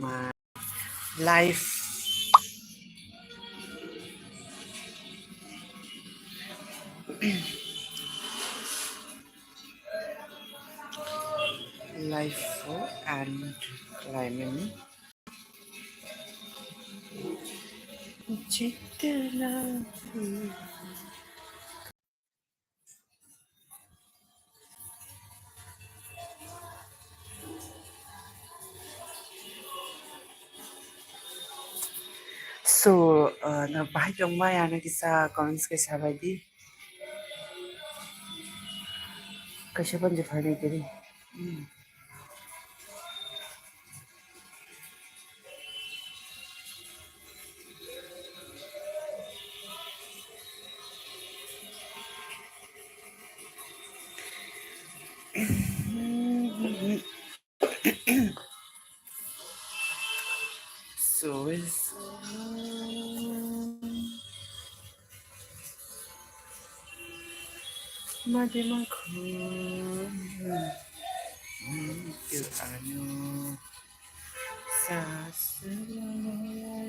my life life and climbing. Chitla. So, na bahay kang maya na kisa comments kay sabay di. Kasi pa di fahane kiri. So is Madimang ko you ano sa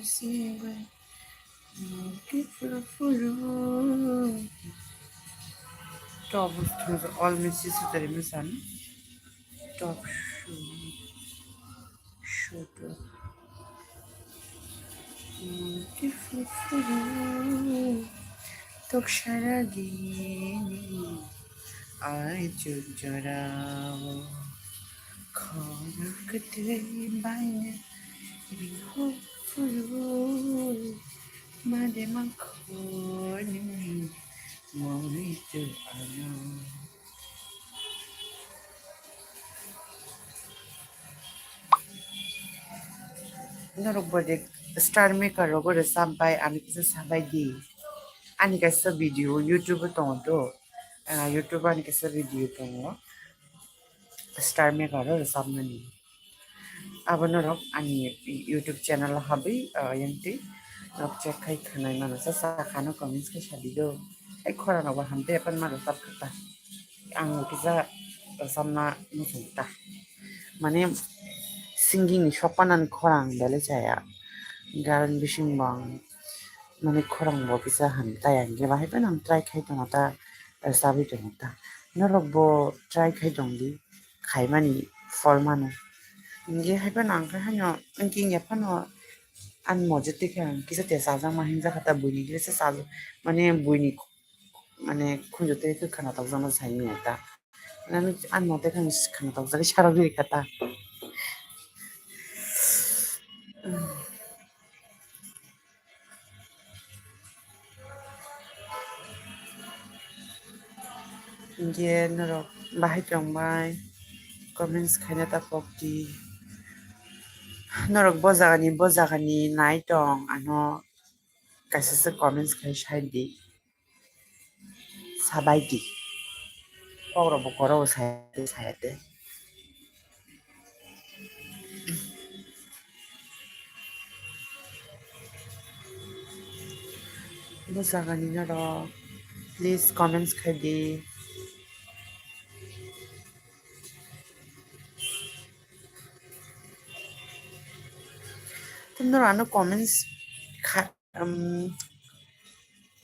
siwe kifuru top of all misses the misan top shoot kifuru tok sharagini ay jujaraw Konakte baine biho furu made makoni morito ano Narobode star maker rogo sampai ani kisa sampai di ani kisa video YouTube tongo YouTube ani kisa video tongo star maker rogo samani Abanorok ani YouTube channel habi yanti nok check kai khanai mano sa khano comments ke shadido ai khora no ba hamte pan maro sab kata ang kisa samna musungta mane singing shopanan khorang bele chaya garan bishing bang mane khorang bo bisa han tayang ge ba hai pan ang try khai to ta sabi to ta norok bo try khai dong di khai mani formano nge hai pan ang khai hanyo angking ya pano an mojete khe kisa te saja ma hinja khata buini kisa saja mane buini mane khunjote ke khana tak jama sai mi ta nami an mote kan khana tak jari sara bi kata nge norok bahai tong bai comments khaina ta pokti norok bojagani nai tong ano kaisa se comments khai shai di sabai di poro bo koro sai de bojagani norok please comments khai di Tundor ano comments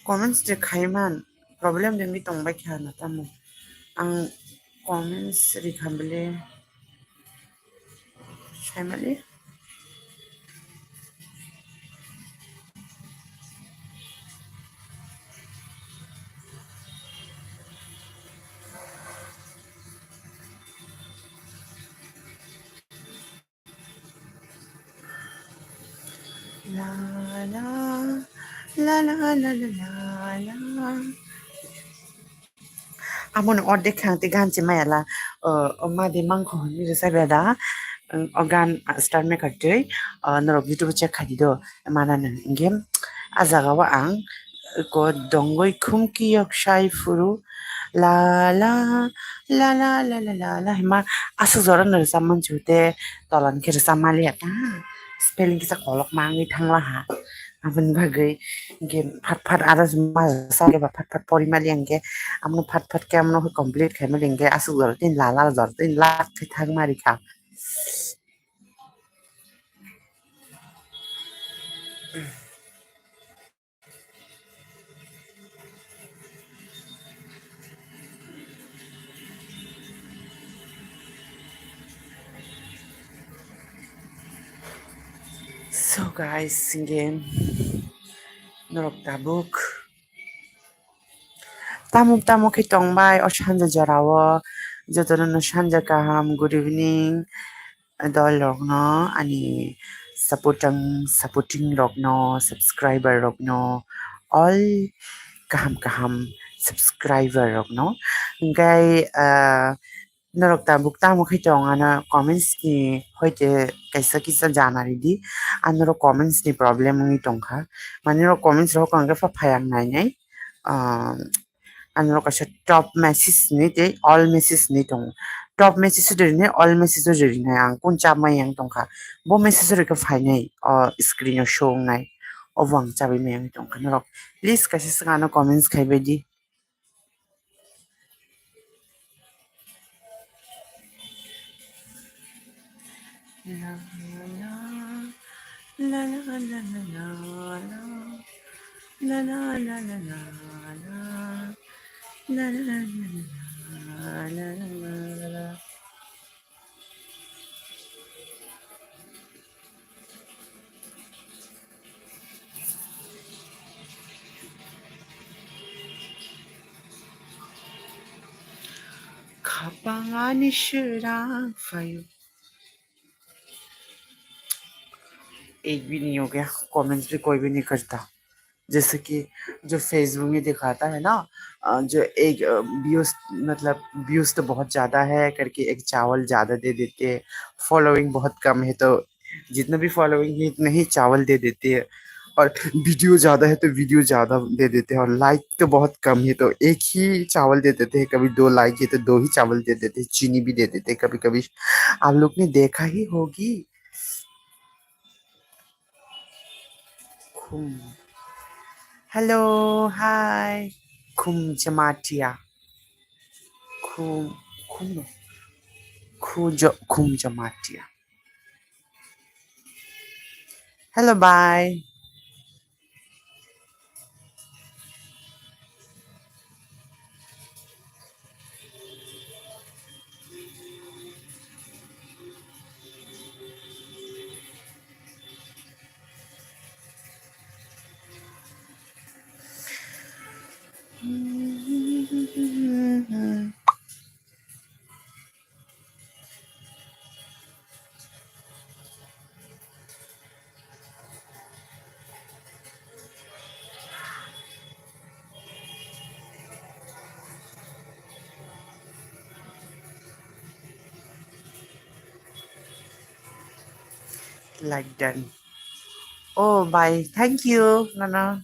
comments de khaiman problem de mi tong ba kya na tamu ang comments rikhambele shaimali la la la la la la la la amon ordek khang te gan che maya oma de mang kho ni sa da organ start me karte norok youtube check khadi do mana nan ingem azaga wa ang ko dongoi khumki yok shai furu la la la la la la la la hima asu zora ner saman chute tolan ke samali ata spelling kisa kolok mangi thangla ha abun bagai game phat phat aras ma sa ke phat phat pori mali angge amno phat phat ke amno complete khai mali angge asu zora tin la la zora tin la thang mari kha So guys, again, norok tabuk. Tamuk tamuk hitong bai o shanja jarawa. Jotono no shanja kaham. Good evening. Dol rok no ani supporting rok no subscriber rok no all kaham kaham subscriber rok no. Ngay norok tabuk tamuk hitong ana comments ni hoite kaisa kisa janari di anoro comments ni problem ngi tongkha maniro comments rok angga fa phayang nai nai anro kaisa top message ni te all message ni tong top message de ne all message de ne ang kun cha mai yang tongkha bo message re ka phai nai screen show nai owang cha bi mai tongkha norok please kaisa sanga no comments khai be di la la la la la la la la la la la la la la la la la la la. 가방안이 싫어요. एक भी नहीं हो गया comments भी कोई भी नहीं करता जैसे कि जो फेसबुक में दिखाता है ना जो एक व्यूज मतलब व्यूज तो बहुत ज्यादा है करके एक चावल ज्यादा दे देते हैं फॉलोइंग बहुत कम है तो जितना भी फॉलोइंग है उतना ही चावल दे देते हैं और वीडियो ज्यादा है तो वीडियो ज्यादा दे देते हैं और लाइक तो बहुत कम है तो एक ही चावल दे देते हैं कभी दो लाइक है तो दो ही चावल दे देते हैं चीनी भी दे देते हैं कभी कभी आप लोग ने देखा ही होगी खुम हेलो हाय खुम जमाटिया खुम खुम खुम Jamatia hello bye like done oh bye thank you nana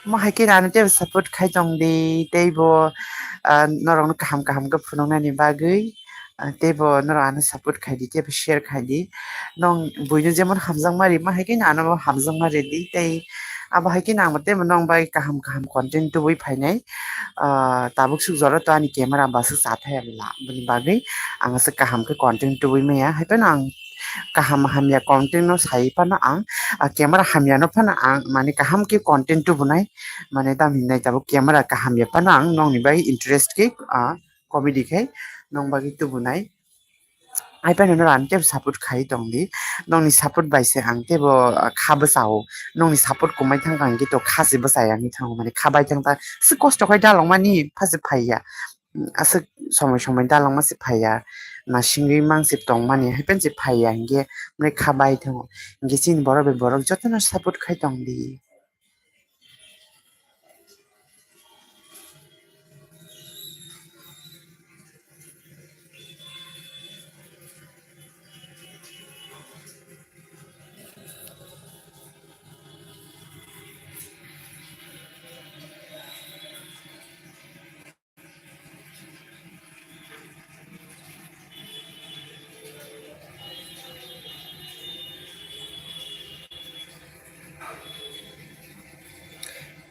mo hai ke ran te support khai jong de teibo norong kaham kaham ga phunong na ni bagui teibo norong support khai di te share khai di nong buino jemon hamjang mari ma hai ke na no hamjang mari di tei aba hai ke na mate nong bai kaham kaham content tu bui phai nai tabuk su zoro to ani camera ba su sa thai la buni bagui anga se kaham ke content tu bui me ya hai pa nang kaham hamya content no sai pa na ang camera hamya no pa na ang mane kaham ke content tu bunai mane dam hinai tabu camera kaham ya pa na ang nong ni bai interest ke comedy khai nong bagi tu bunai ai pa no ran te support khai dong di nong ni support bai se ang te bo kha ba sao nong ni support ko mai thang kang ki to kha se ba sai ang ni thang mane kha bai thang ta su cost khai da long mani pha se phai ya asik সময় সময় দালাং মাসে ফাইয়া না সিংড়ি মাংসে টং মানে happen যে ফাইয়া হিংগে মানে খাবাই থং হিংগে চিন বড় বে বড় যত না সাপোর্ট খাই টং দি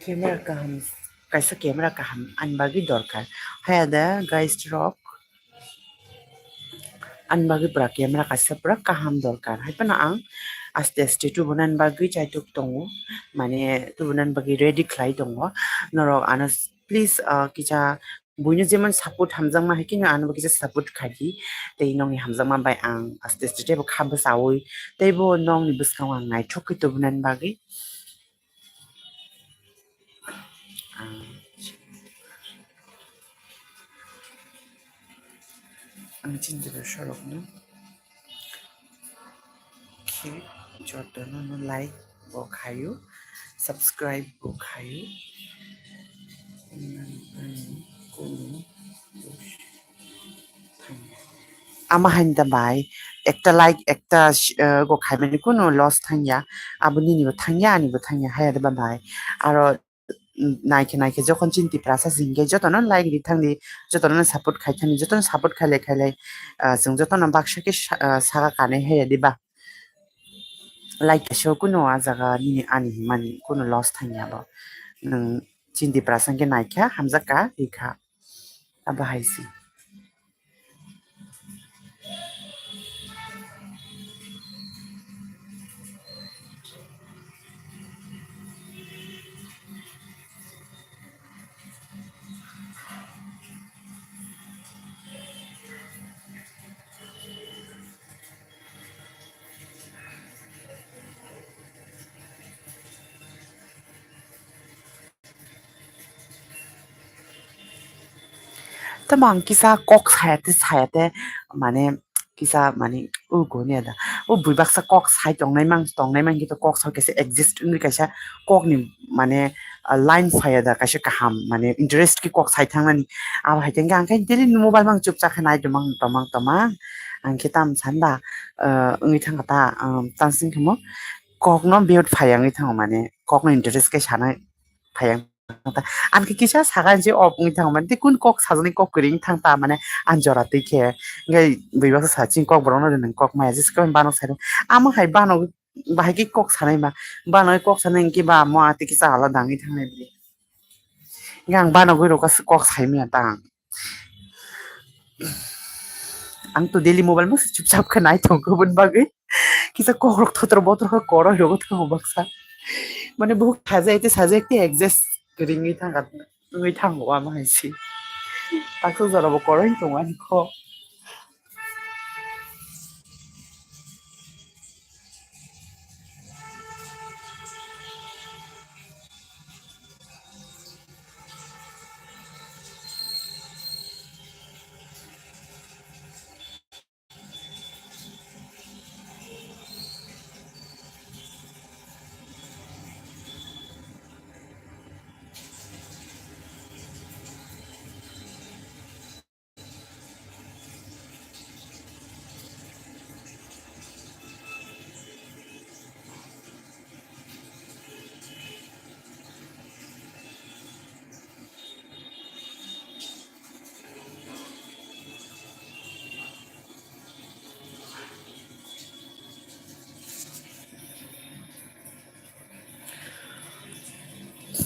ক্যামেরা কাহাম কাইসা ক্যামেরা কাহাম আনবাগি দরকার হ্যাঁ দা গাইস রক আনবাগি পুরা ক্যামেরা কাইসা পুরা কাহাম দরকার হাইপা না আং aste aste tubunan bagui chaituk tongo mane tubunan bagi ready khlai tongo norok anas please kicha buino jeman support hamjangma hekino anu kisa support khadi tei nongi hamjangma bai ang aste aste tebo khamba sawi teibo nongni buskang ang nai thokki tubunan bagi ang chinjiro sorok no ki jotono no like bo khayu subscribe bo khayu ama handa bai ekta like ekta go khaimani kuno loss thangya abuni ni thangya ani bo thangya haya da bai aro naike naike যখন চিন্তি প্রাসা জিঙ্গে যতন like দি থাংদি যতন support খাইথানি যতন support খাইলে খাইলে जों যতন বাক্সকে Saga কানে হে দিবা লাইক শো কুনো আজাগা নি আনি মানি কুনো লস থাংয়া ba nang চিন্তি প্রাসাঙ্গে নাইখা হামজাকা রেখা আবাহাইসি tamang kisa kok sayate mane kisa mane u gonya da u buibak sa kok sai tongnai mang gitu kok sa kese exist uni kaisa kok ni mane line fire da kaisa kaham mane interest ki kok sai thangani aba haiten gang kai dili mobile mang chup cha khanai domang tomang tomang ang kitam sanda ungi thanga ta tansing khamo kok no build phayang ni thang mane kok no interest ke sana phayang anki kisa sagan je op ngi thang man tikun kok sajani kok kring thang ta mane anjora tike ngai biba sa sachin kok brono den kok ma jis ko bano sai ama hai bano bahai ki kok sanai ma bano kok sanai ki ba mo ati kisa ala dangi thang ne bi ngang bano goi ro ka kok sai mi ta ang to daily mobile mo chup chap ka nai thong ko bun bagai kisa kok rok thotro botro ko koro ro ko thong baksa মানে বহুত সাজাইতে access ringi thang kat ngi thang wa ma si tak so zara bo koro to an ko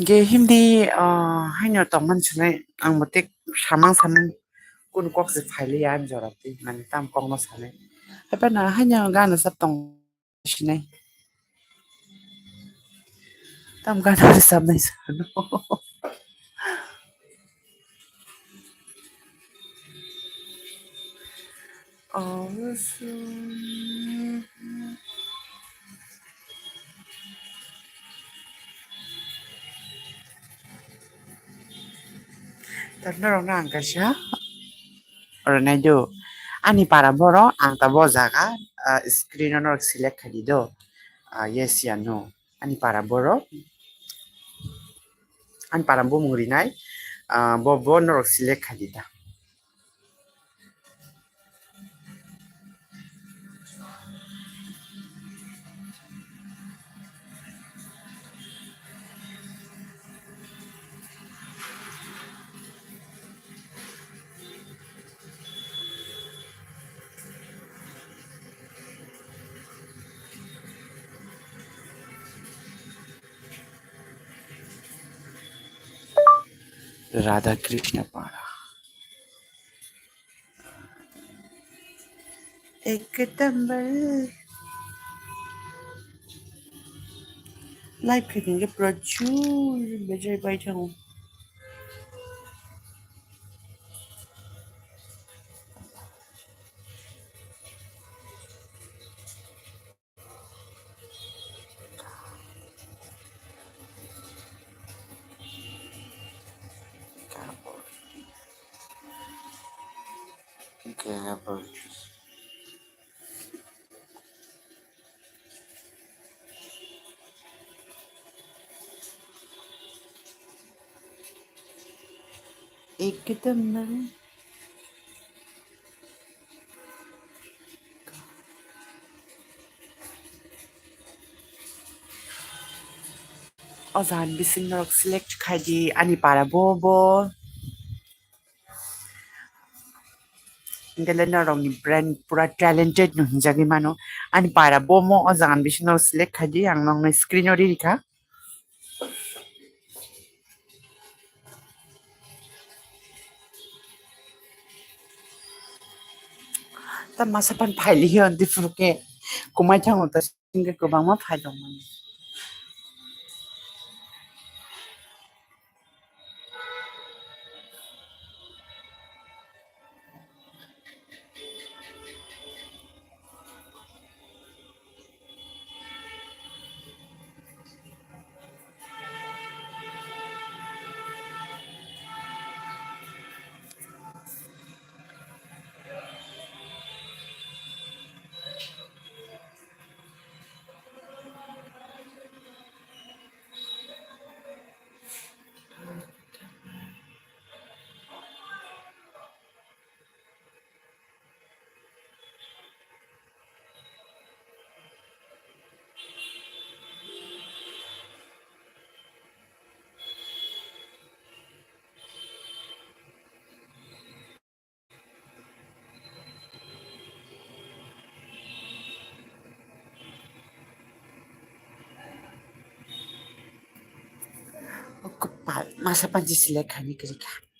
ge hindi haino to man chune ang motik samang samang kun kok se phaile yan jora ti man tam kong no sale pa na haino ga na sap tong shine tam ga na sap nai sa no oh tarna rong na ang kasya Ronaldo ani para boro ang tabo jaga screen on select khadi do yes ya no ani para boro an para bo mungri nai bo bo norok select khadi da Radha Krishna पारा एक tumble live खेलेंगे प्रचुर बजे बैठे हूँ एकदम न अजान बिसिंग सिलेक्ट खाइदि अनि पारा बोबो गेलेना रंगनि ब्रेन्ड पुरा टैलेंटेड नुजागि मानो अनि पारा बोमो अजान बिसिंग सिलेक्ट खाइदि आं नंग स्क्रीन रिखा ता मासापान फाइलि हियो अन्ति फुरुके कुमाय थांगो ता सिंगे गोबां मा फाइल दं Kepal, masa panji selek kami kerja.